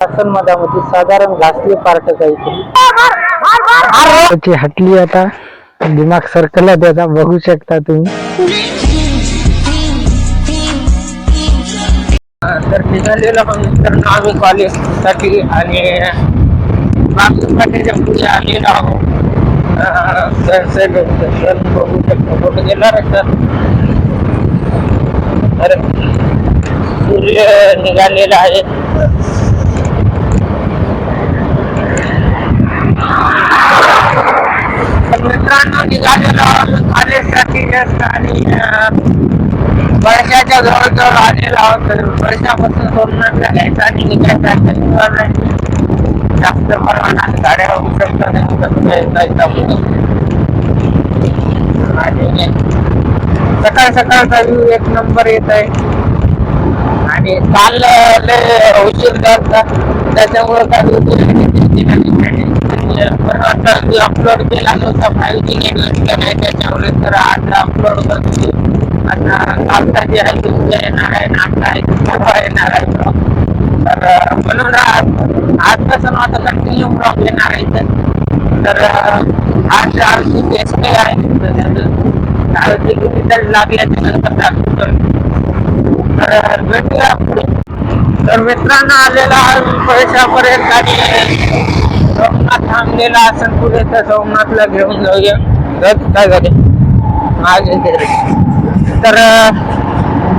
शासन मधामध्ये साधारण घासले पार्ट काहीतरी हटली आता दिमाग सर्कल त्याचा बघू शकता तुम्ही. तर निघालेला पण आम्ही कॉलेजसाठी आणि बागेच्या पुढे आलेलो आहोत. बघू शकतो कुठे गेला तर सूर्य निघालेला आहे. मित्रांनो निघालेलो कॉलेजसाठी आणि वर्षाच्या जवळजवळ आलेलो आहोत. वर्षापासून सोडण्याचा घ्यायचा आणि निघायचा जास्त प्रमाणात गाड्या होऊ शकतात आणि सकाळ सकाळचा व्ह्यू एक नंबर येत आहे. आणि काल उशीर झाला त्याच्यामुळे अपलोड केला नव्हता 5G नेटवर्क नाही त्याच्यामुळे. तर आज अपलोड करतो. आता आता जे आहे तुमचं येणार आहे आता येणार आहे. तर म्हणून आजपासून आता कंटिन्यू ब्लॉग येणार आहे. तर आज आमची टेस्ट आहे किती लागल्याच्या नंतर दाखवतो. तर भेटूया पुढे. तर मित्रांनो आलेला पैशापर्यंत आणि सोमनाथ थांबलेला असेल पुढे तर सोमनाथला घेऊन जाऊया. काय झाले मागे तर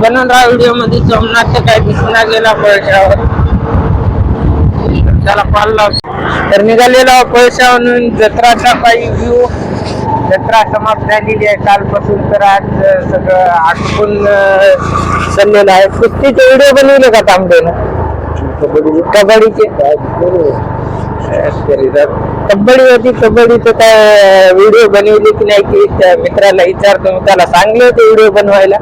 बनून राहा व्हिडिओ मध्ये. सोमनाथचं काय दिसला गेला पैशावर त्याला कॉल लावतो. तर निघालेला पैशावरून जत्राचा काही व्ह्यू. जत्रा समाप्त झालेली आहे कालपासून. तर आज सगळं आटपून चाललेलं आहे. कुस्तीचे व्हिडिओ बनवले का तांबेनं कबड्डीचे कबड्डी होती. कबड्डीचं काय व्हिडिओ बनवले की नाही की त्या मित्राला विचारतो. मी त्याला सांगले होते व्हिडिओ बनवायला.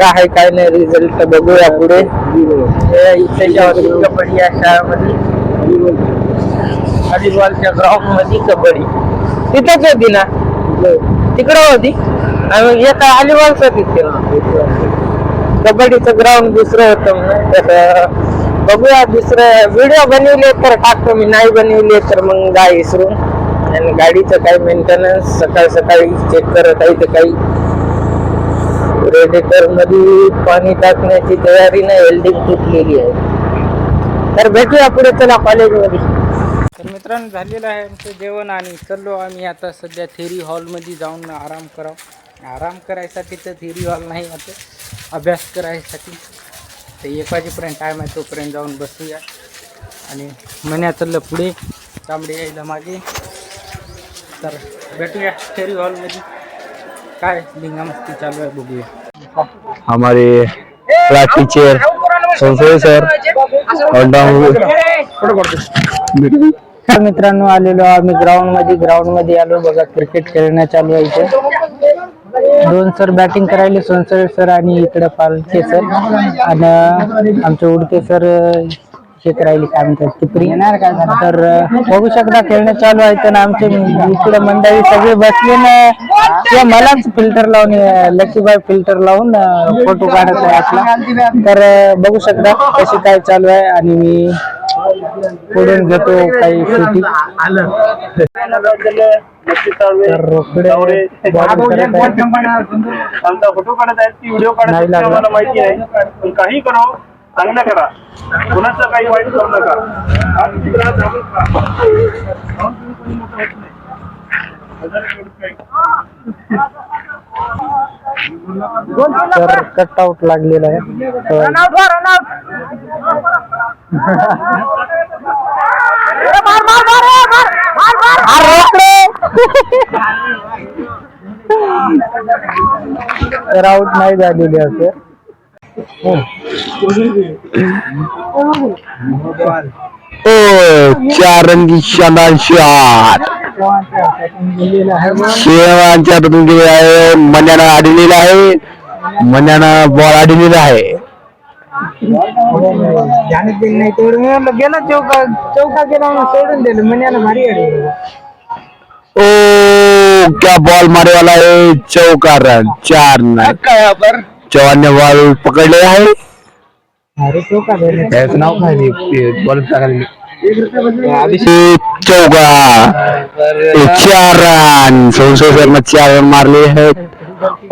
काय काय नाही रिझल्ट बघूया पुढे. त्याच्यावरती कबड्डी या शाळेमध्ये हरिवालच्या ग्राउंड मध्ये कबड्डी तिथेच होती ना तिकडं होती. एका अलिवालच तिथे कबड्डीचं ग्राउंड दुसरं होतं. तर बघूया दुसरं व्हिडिओ बनवले तर टाकतो मी. नाही बनवले तर मग गाय विसरून. आणि गाडीचं काही मेंटेनन्स सकाळी सकाळी चेक करत आहे. तर काही रेडिएटर मध्ये पाणी टाकण्याची तयारी नाही. वेल्डिंग तुटलेली आहे. तर भेटूया पुढे चला कॉलेजमध्ये. तर मित्रांनो झालेलं आहे आमचं जेवण आणि चाललो आम्ही आता सध्या थेरी हॉलमध्ये जाऊन आराम करायसाठी. तर थेरी हॉल नाही आता अभ्यास करायसाठी. तर 1 वाजेपर्यंत टाईम आहे तोपर्यंत जाऊन बसूया. आणि मन्या चाललं पुढे तांबडे यायला मागे. तर भेटूया थेरी हॉलमध्ये. काय लिंगामस्ती चालू आहे बघूया. हमारे क्लास टीचर संजय सर मित्रांनो आलेलो आम्ही ग्राउंड मध्ये आलो. बघा क्रिकेट खेळणं चालू आहे इथे. 2 सर बॅटिंग करायले सोनसळे सर आणि इकडे पालखे सर. आणि आमचे उडते सर हे करायले काय म्हणतात टिपरी. तर बघू शकता खेळणं चालू आहे. तर आमचे इकडे मंडळी सगळे बसले ना. किंवा मलाच फिल्टर लावून लकीबाई फिल्टर लावून फोटो काढत आहे आपला. तर बघू शकता कशी काय चालू आहे. आणि मी पुढून घेतो काही शेती. तर रोकडे फोटो काढत आहेत की व्हिडिओ काढत आहेत मला माहिती आहे. पण काही करो चांगलं करा. कोणाचं काही वाईट करू नका. तर कट आउट लागलेला आहे. तर आउट नाही झालेले असे. चार रंगी शानदार शॉट शेवांच्या हातातून गेलेला आहे. मन्यानं आडलेला आहे. मन्यानं बॉल आडलेला आहे. नाही तेवढं गेला चौका गेला सोडून दिलं. मन्यानं भारी अडलं. ओ क्या बॉल मारे वाला है. चौका रन 4 नहीं. चौहान ने बॉल पकड़ लिया है. त्याचं नाव काय बॉल टाकायला चौका 4 रन. संशोधन 4 रन मारले आहेत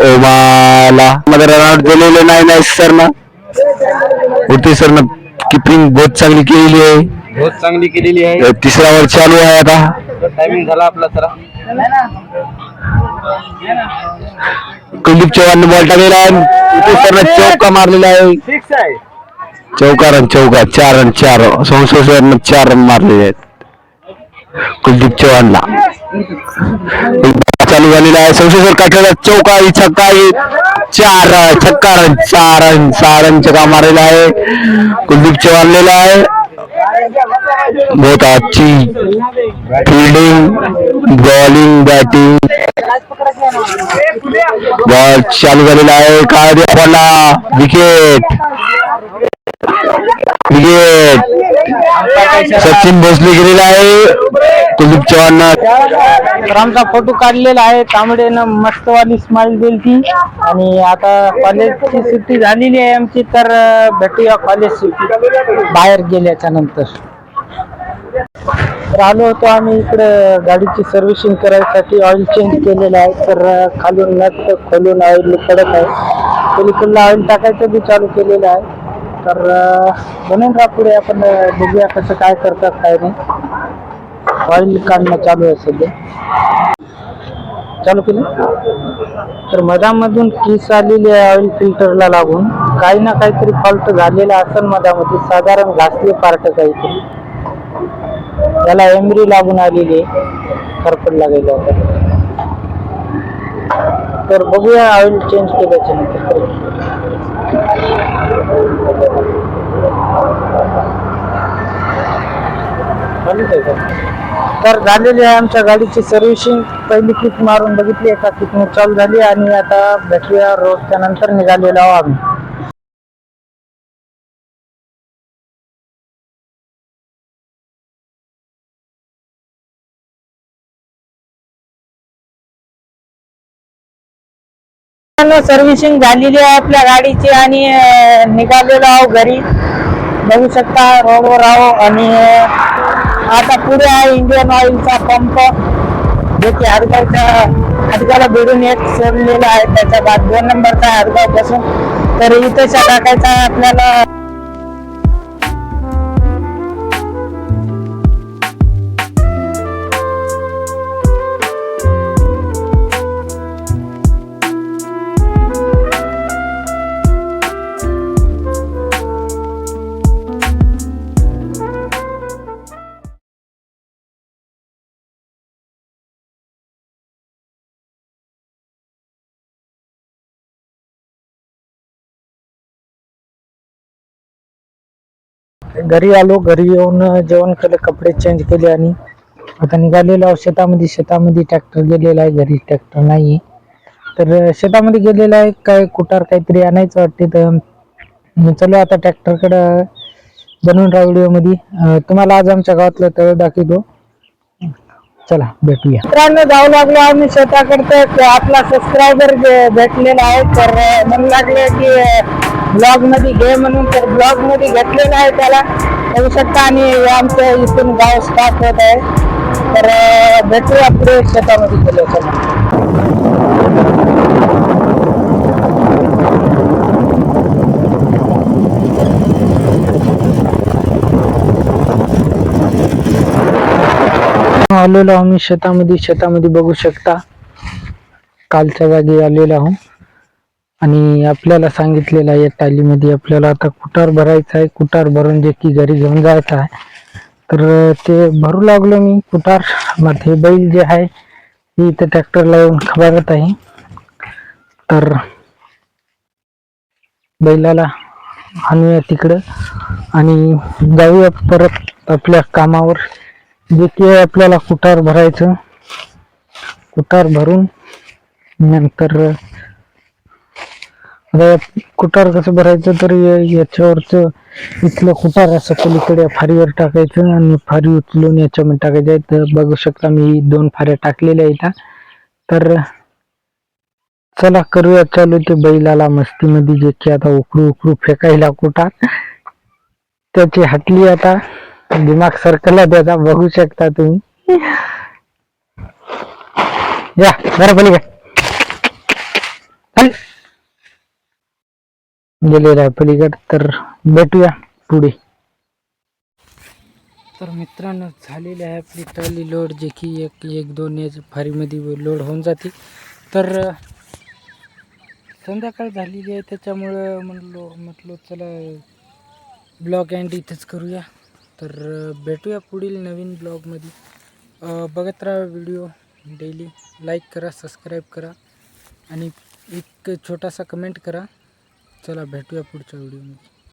ओमाला. मध्ये रन आउट दिलेले नाही सरनं. उर्ती सरनं किपिंग बहुत चांगली केलेली आहे. तिसरा ओव्हर चालू आहे आता. टायमिंग झाला आपला सर. कुलदीप चव्हाण बॉल टाकलेला आहे. उर्ती सरनं चौका मारलेला आहे. चौका 4 रन 4. संशोधन 4 रन मारलेले आहेत कुलदीप चव्हाणला. चालू झालेला आहे. संशोधन काढलेला चौका छक्का 4 रन 6 रन चौका मारलेला आहे कुलदीप चव्हाणलेला आहे. बहुत अच्छी फील्डिंग बॉलिंग बॅटिंग. बॉल चालू झालेला आहे. काय पडला विकेट. सचिन भोसले गेलेला आहे. कुलदीप चव्हाण तर आमचा फोटो काढलेला आहे. तांबडेनं मस्तवाली स्माइल दिली ती. आणि आता कॉलेजची सुट्टी झालेली आहे आमची. तर भेटूया कॉलेज सुट्टी बाहेर गेल्याच्या नंतर. तर आलो होतो आम्ही इकडे गाडीची सर्व्हिसिंग करायसाठी. ऑइल चेंज केलेलं आहे. तर खालून नट खोलून ऑइल कडक आहे. पलीकडलं ऑइल टाकायचं बी चालू केलेलं आहे. तर बनवून राहा पुढे आपण बघूया कसं काय करतात काय नाही. ऑइल काढणं चालू आहे सध्या. चालू केलं तर मधामधून कीस आलेली आहे ऑइल फिल्टरला लागून. काही ना काहीतरी फॉल्ट झालेला असेल मधामध्ये. साधारण घासले पार्ट काहीतरी. याला एमरी लागून आलेली आहे. खरपडला गेला होता. तर बघूया ऑइल चेंज केल्याच्या नंतर. तर झालेली आहे आमच्या गाडीची सर्व्हिसिंग. पहिली किक मारून बघितली. एका किकने चालू झाली. आणि आता बॅटरीया रोडच्या नंतर निघालेलो आहोत आम्ही. सर्व्हिसिंग झालेली आहे आपल्या गाडीची. आणि निघालेलो आहो घरी. बघू शकता रोडवर आहो. आणि आता पुढे आहे इंडियन ऑइलचा पंप. जे की हदगावला भिडून एक सोडलेला आहे. त्याच्या बाद 2 नंबरचा आहे हदगाव पासून. तर इथे टाकायचा आहे आपल्याला. घरी आलो. घरी येऊन जेवण केलं. कपडे चेंज केले. आणि आता निघालेलो शेतामध्ये. शेतामध्ये ट्रॅक्टर गेलेला आहे. घरी ट्रॅक्टर नाही. तर शेतामध्ये गेलेला आहे. काय कुटार काहीतरी आणायचं वाटते. तर चलो आता ट्रॅक्टरकडे बनवून राहा व्हिडिओ मध्ये. तुम्हाला आज आमच्या गावातलं तळ दाखवतो. चला भेटूया. मित्रांनो जाऊ लागलो आम्ही शेताकडे. आपला सबस्क्रायबर भेटलेला आहे. तर म्हणू लागले की ब्लॉग मध्ये घे म्हणून. तर ब्लॉग मध्ये घेतलेला आहे त्याला बघू शकता. आणि आमचं इथून गाव स्टार्ट होत आहे. तर भेटूया पुढे शेतामध्ये गेलो. चला आलेलो आम्ही शेतामध्ये. शेतामध्ये बघू शकता कालच्या जागी आलेलो आहोत. आणि आपल्याला सांगितलेलं आहे टालीमध्ये आपल्याला आता कुटार भरायचं आहे. कुटार भरून जे की घरी घेऊन जायचं आहे. तर ते भरू लागलो मी कुटार. मध्ये बैल जे आहे ते इथे ट्रॅक्टरला येऊन खबारत आहे. तर बैलाला आणूया तिकडं आणि जाऊया परत आपल्या कामावर. जे की आपल्याला कुटार भरायचं. कुटार भरून नंतर कुटार कसं भरायचं. तर याच्यावरच इथलं कुटार असं पलीकडे फारीवर टाकायचं. आणि फारी उचलून याच्यामध्ये टाकायचं. तर बघू शकता मी 2 फाऱ्या टाकलेल्या आहेत. तर चला करूया चालू. ते बैलाला मस्तीमध्ये जे की आता उकरू फेकायला कुटार. त्याची हटली आता, दिमाग सर्कलला त्याचा बघू शकता तुम्ही. या बरं पलीकडे गेलेला आहे पलीकडे. तर भेटूया पुढे. तर मित्रांनो झालेली आहे आपली ट्रॉली लोड, जे की एक दोन या फारीमध्ये लोड होऊन जाते. तर संध्याकाळ झालेली आहे, त्याच्यामुळं म्हटलो चला ब्लॉग एंड इथंच करूया. तर भेटूया पुढील नवीन ब्लॉगमध्ये. बघत राहा व्हिडिओ डेली. लाईक करा, सबस्क्राईब करा आणि एक छोटासा कमेंट करा. चला भेटूया पुढच्या व्हिडिओमध्ये.